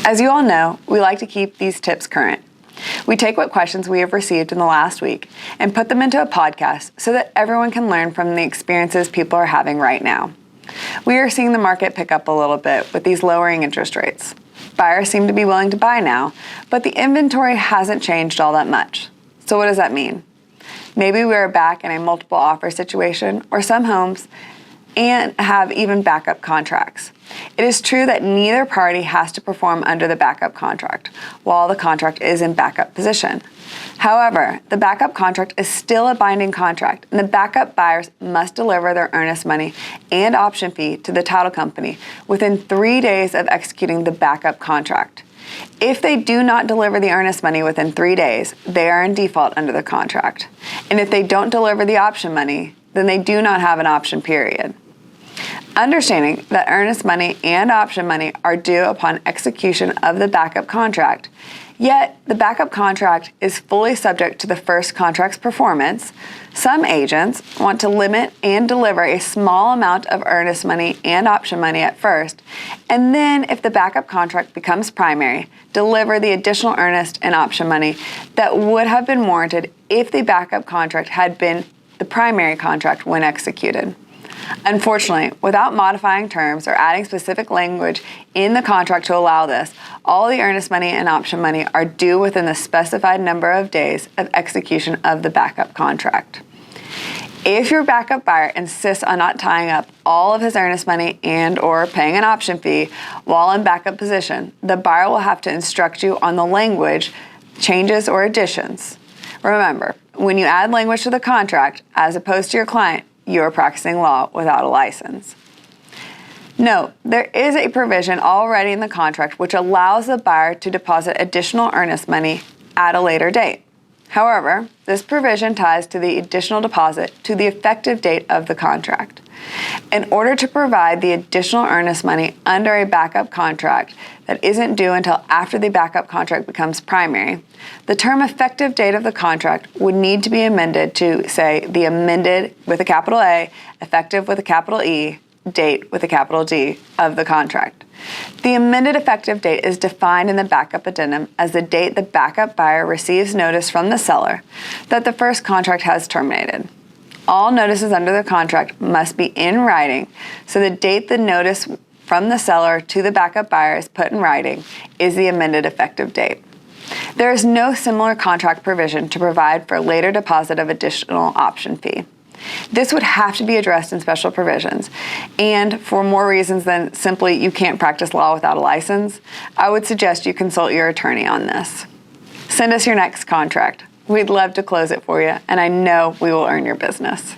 As you all know, we like to keep these tips current. We take what questions we have received in the last week and put them into a podcast so that everyone can learn from the experiences people are having right now. We are seeing the market pick up a little bit with these lowering interest rates. Buyers seem to be willing to buy now, but the inventory hasn't changed all that much. So what does that mean? Maybe we are back in a multiple offer situation or some homes and have even backup contracts. It is true that neither party has to perform under the backup contract while the contract is in backup position. However, the backup contract is still a binding contract, and the backup buyers must deliver their earnest money and option fee to the title company within 3 days of executing the backup contract. If they do not deliver the earnest money within 3 days, they are in default under the contract. And if they don't deliver the option money, then they do not have an option period. Understanding that earnest money and option money are due upon execution of the backup contract, yet the backup contract is fully subject to the first contract's performance, some agents want to limit and deliver a small amount of earnest money and option money at first, and then if the backup contract becomes primary, deliver the additional earnest and option money that would have been warranted if the backup contract had been the primary contract when executed. Unfortunately, without modifying terms or adding specific language in the contract to allow this, all the earnest money and option money are due within the specified number of days of execution of the backup contract. If your backup buyer insists on not tying up all of his earnest money and or paying an option fee while in backup position, the buyer will have to instruct you on the language, changes, or additions. Remember, when you add language to the contract, as opposed to your client, you are practicing law without a license. Note, there is a provision already in the contract which allows the buyer to deposit additional earnest money at a later date. However, this provision ties to the additional deposit to the effective date of the contract. In order to provide the additional earnest money under a backup contract that isn't due until after the backup contract becomes primary, the term effective date of the contract would need to be amended to say the amended with a capital A, effective with a capital E, date with a capital D of the contract. The amended effective date is defined in the backup addendum as the date the backup buyer receives notice from the seller that the first contract has terminated. All notices under the contract must be in writing, so the date the notice from the seller to the backup buyer is put in writing is the amended effective date. There is no similar contract provision to provide for later deposit of additional option fee. This would have to be addressed in special provisions, and for more reasons than simply you can't practice law without a license, I would suggest you consult your attorney on this. Send us your next contract. We'd love to close it for you, and I know we will earn your business.